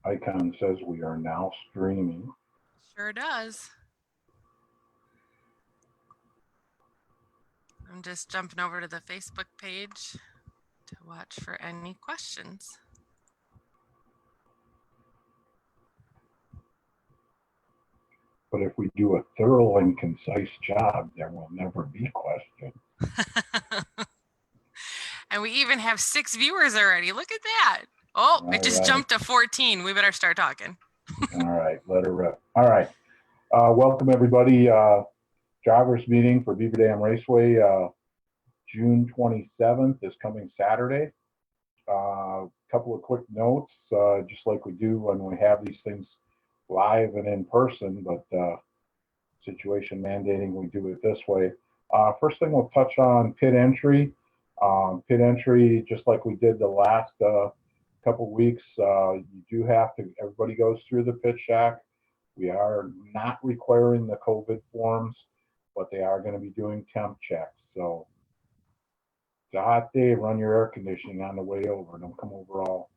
icon says we are now streaming. Sure does. I'm just jumping over to the Facebook page to watch for any questions. But if we do a thorough and concise job, there will never be questions. And we even have 6 viewers already. Look at that. Oh, it just jumped to 14. We better start talking. All right, let her rip. All right. Welcome, everybody. Drivers meeting for Beaver Dam Raceway, June 27th is coming Saturday. Couple of quick notes, just like we do when we have these things live and in person, but situation mandating we do it this way. First thing we'll touch on pit entry. Pit entry, just like we did the last couple weeks, you do have to, everybody goes through the pit shack. We are not requiring the COVID forms, but they are going to be doing temp checks. So it's a hot day, run your air conditioning on the way over. Don't come over all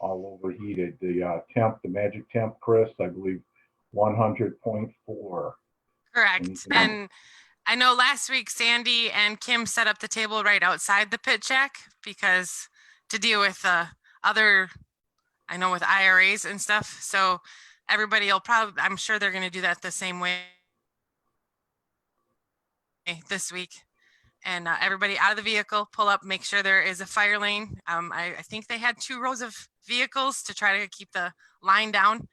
overheated. The temp, the magic temp, Chris, I believe 100.4. Correct. And I know last week Sandy and Kim set up the table right outside the pit check because to deal with other, I know with IRAs and stuff. So everybody will probably, I'm sure they're going to do that the same way this week. And everybody out of the vehicle, pull up, make sure there is a fire lane. I think they had 2 rows of vehicles to try to keep the line down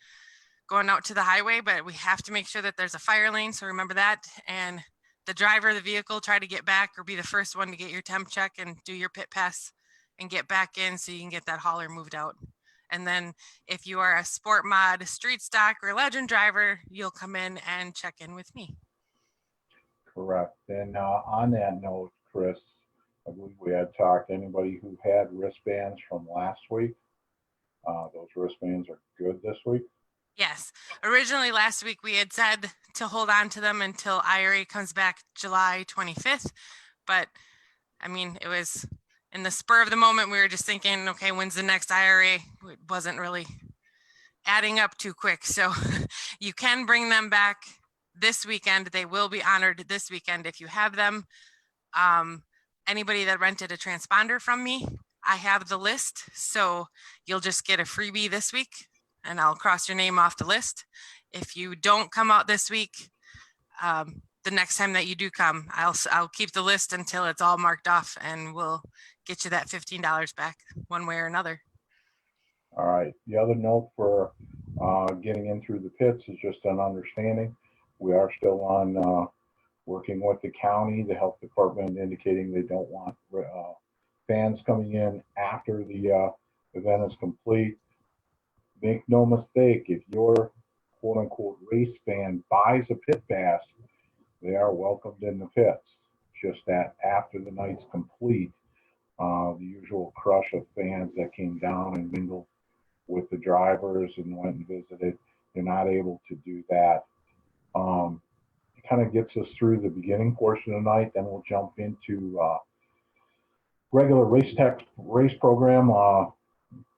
going out to the highway, but we have to make sure that there's a fire lane. So remember that. And the driver of the vehicle, try to get back or be the first one to get your temp check and do your pit pass and get back in so you can get that hauler moved out. And then if you are a sport mod, street stock, or legend driver, you'll come in and check in with me. Correct. And on that note, Chris, I believe we had talked, anybody who had wristbands from last week, those wristbands are good this week? Yes. Originally last week we had said to hold on to them until IRA comes back July 25th. But I mean, it was in the spur of the moment. We were just thinking, okay, when's the next IRA? It wasn't really adding up too quick. So you can bring them back this weekend. They will be honored this weekend if you have them. Anybody that rented a transponder from me, I have the list. So you'll just get a freebie this week and I'll cross your name off the list. If you don't come out this week, the next time that you do come, I'll keep the list until it's all marked off and we'll get you that $15 back one way or another. All right. The other note for getting in through the pits is just an understanding. We are still on working with the county, the health department indicating they don't want fans coming in after the event is complete. Make no mistake, if your quote unquote race fan buys a pit pass, they are welcomed in the pits. Just that after the night's complete, the usual crush of fans that came down and mingled with the drivers and went and visited, you're not able to do that. It kind of gets us through the beginning portion of the night, then we'll jump into regular race program.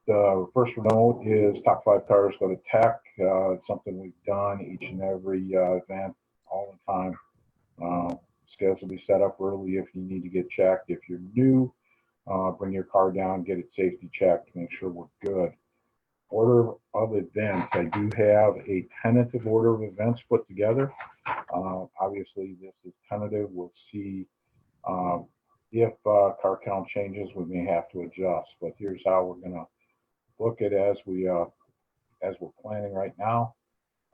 The first note is top 5 cars go to tech. It's something we've done each and every event all the time. Scales will be set up early if you need to get checked. If you're new, bring your car down, get it safety checked, make sure we're good. Order of events. I do have a tentative order of events put together. Obviously, this is tentative. We'll see if car count changes, we may have to adjust. But here's how we're going to book it as we're planning right now.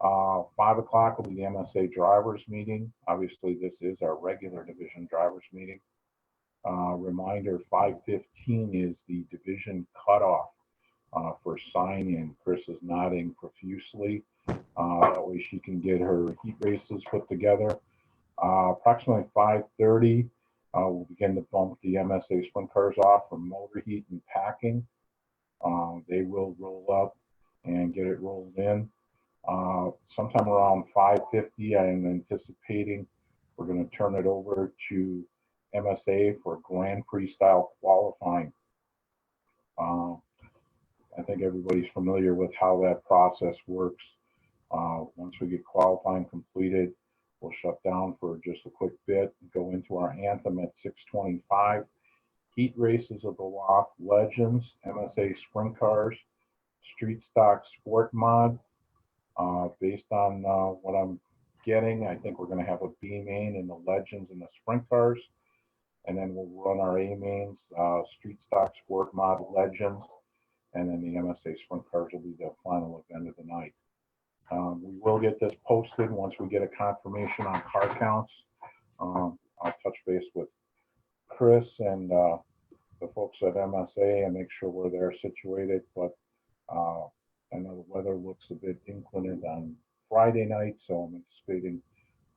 5 o'clock will be the MSA drivers meeting. Obviously, this is our regular division drivers meeting. Reminder, 5:15 is the division cutoff for sign-in. Chris is nodding profusely. That way she can get her heat races put together. Approximately 5:30, we'll begin to bump the MSA sprint cars off for motor heat and packing. They will roll up and get it rolled in. Sometime around 5:50, I am anticipating we're going to turn it over to MSA for Grand Prix style qualifying. I think everybody's familiar with how that process works. Once we get qualifying completed, we'll shut down for just a quick bit, go into our anthem at 6:25. Heat races of the Loft, Legends, MSA Sprint Cars, Street Stock Sport Mod. Based on what I'm getting, I think we're going to have a B main in the Legends and the Sprint Cars. And then we'll run our A mains, Street Stock Sport Mod Legends, and then the MSA Sprint Cars will be the final event of the night. We will get this posted once we get a confirmation on car counts. I'll touch base with Chris and the folks at MSA and make sure where they're situated. But I know the weather looks a bit inclement on Friday night, so I'm anticipating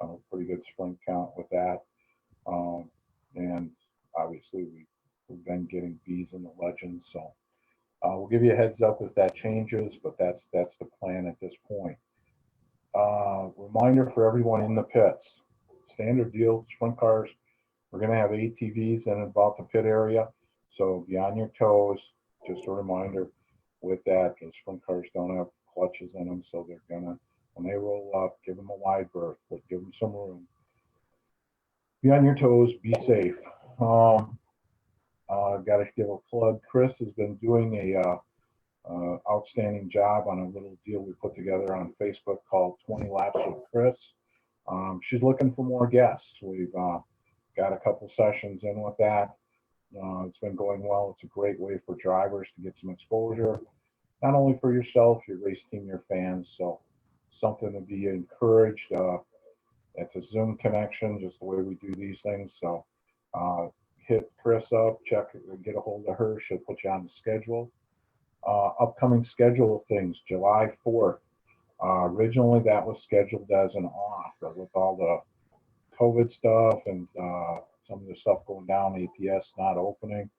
a pretty good spring count with that. And obviously we've been getting Bs in the Legends, so we'll give you a heads up if that changes, but that's the plan at this point. Reminder for everyone in the pits, standard deal, sprint cars, we're going to have ATVs in about the pit area, so be on your toes. Just a reminder with that, the sprint cars don't have clutches in them, so they're gonna, when they roll up, give them a wide berth, but give them some room. Be on your toes, be safe. Got to give a plug. Chris has been doing a outstanding job on a little deal we put together on Facebook called 20 Laps with Chris. She's looking for more guests. We've got a couple sessions in with that. It's been going well. It's a great way for drivers to get some exposure, not only for yourself, your race team, your fans. So something to be encouraged. It's a Zoom connection, just the way we do these things. So hit Chris up, check, get a hold of her. She'll put you on the schedule. Upcoming schedule of things, July 4th. Originally that was scheduled as an off, but with all the COVID stuff and some of the stuff going down, APS not opening,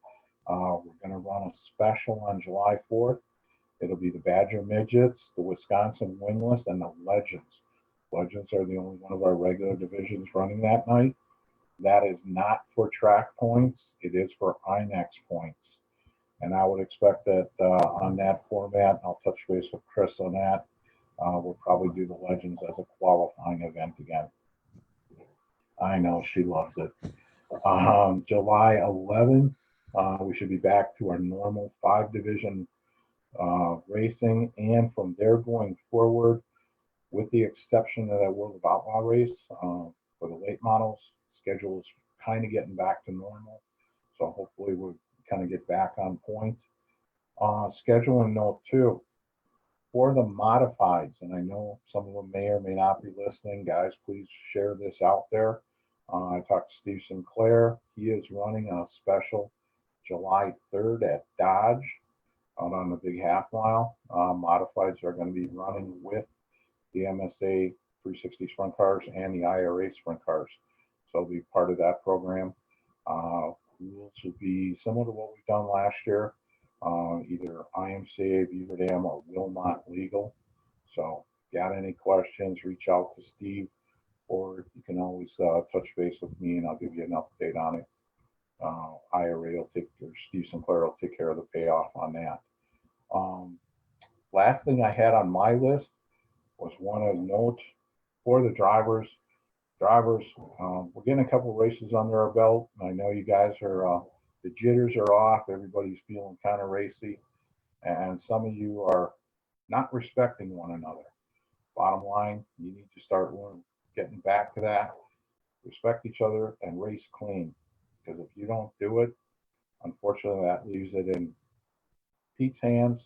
we're going to run a special on July 4th. It'll be the Badger Midgets, the Wisconsin Wingless, and the Legends. Legends are the only one of our regular divisions running that night. That is not for track points. It is for INEX points. And I would expect that on that format, I'll touch base with Chris on that. We'll probably do the Legends as a qualifying event again. I know she loves it. July 11th, we should be back to our normal 5-division racing. And from there going forward, with the exception of that World of Outlaw race for the late models, schedule is kind of getting back to normal. So hopefully we'll kind of get back on point. Scheduling note too, for the modifieds, and I know some of them may or may not be listening, guys, please share this out there. I talked to Steve Sinclair. He is running a special July 3rd at Dodge out on the big half mile. Modifieds are going to be running with the MSA 360 sprint cars and the IRA sprint cars. So it'll be part of that program. Rules will be similar to what we've done last year, either IMCA, Beaver Dam, or Wilmot Legal. So got any questions, reach out to Steve, or you can always touch base with me and I'll give you an update on it. IRA will take, or Steve Sinclair will take care of the payoff on that. Last thing I had on my list was one of note for the drivers. We're getting a couple races under our belt. I know you guys are, the jitters are off. Everybody's feeling kind of racy. And some of you are not respecting one another. Bottom line, you need to start getting back to that. Respect each other and race clean. Because if you don't do it, unfortunately, that leaves it in Pete's hands,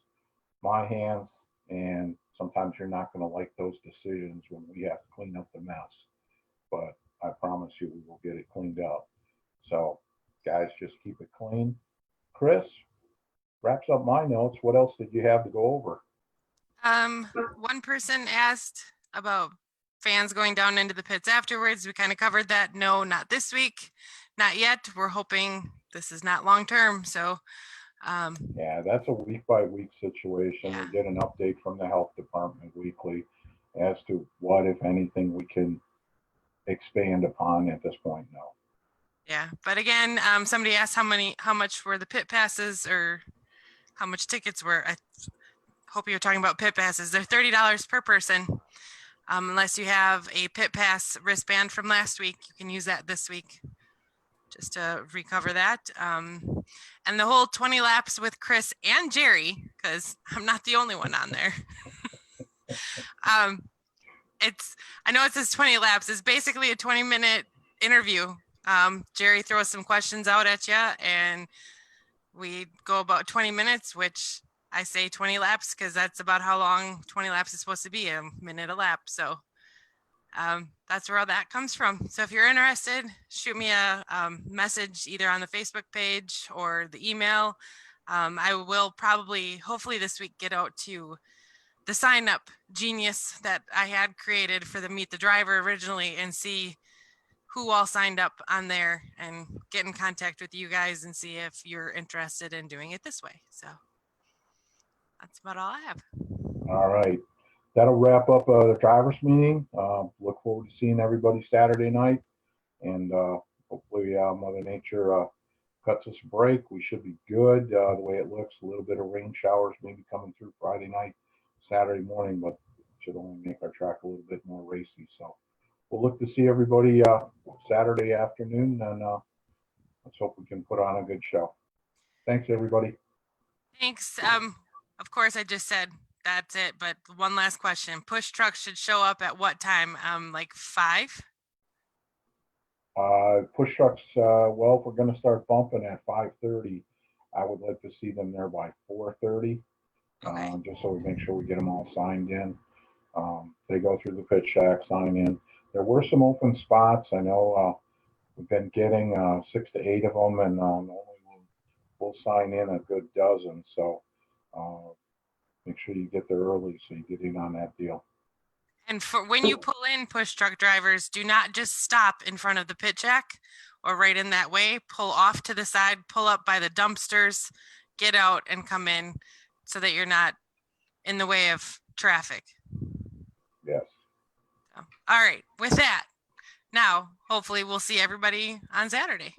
my hands, and sometimes you're not going to like those decisions when we have to clean up the mess. But I promise you, we will get it cleaned up. So, guys, just keep it clean. Chris, wraps up my notes. What else did you have to go over? One person asked about fans going down into the pits afterwards. We kind of covered that. No, not this week. Not yet. We're hoping this is not long term. So, yeah, that's a week by week situation. Yeah. We get an update from the health department weekly as to what, if anything, we can expand upon at this point. No. Yeah, but again, somebody asked how much were the pit passes or how much tickets were. I hope you're talking about pit passes. They're $30 per person. Unless you have a pit pass wristband from last week, you can use that this week just to recover that. And the whole 20 laps with Chris and Jerry, because I'm not the only one on there. I know it says 20 laps. It's basically a 20-minute interview. Jerry throws some questions out at you, and we go about 20 minutes, which I say 20 laps because that's about how long 20 laps is supposed to be, a minute a lap. So that's where all that comes from. So if you're interested, shoot me a message either on the Facebook page or the email. I will probably, hopefully this week, get out to the sign up genius that I had created for the Meet the Driver originally and see who all signed up on there and get in contact with you guys and see if you're interested in doing it this way. So that's about all I have. All right. That'll wrap up the drivers meeting. Look forward to seeing everybody Saturday night. And hopefully Mother Nature cuts us a break. We should be good the way it looks. A little bit of rain showers maybe coming through Friday night, Saturday morning, but should only make our track a little bit more racy. So we'll look to see everybody Saturday afternoon, and let's hope we can put on a good show. Thanks, everybody. Thanks. Of course, I just said that's it, but one last question. Push trucks should show up at what time? Like 5? Push trucks, well, if we're going to start bumping at 5:30, I would like to see them there by 4:30, Okay. just so we make sure we get them all signed in. They go through the pit shack, sign in. There were some open spots. I know we've been getting 6 to 8 of them, and only we'll sign in a good dozen. So make sure you get there early so you get in on that deal. And for when you pull in push truck drivers, do not just stop in front of the pit shack or right in that way. Pull off to the side, pull up by the dumpsters, get out and come in so that you're not in the way of traffic. Yes. So, all right. With that, now hopefully we'll see everybody on Saturday.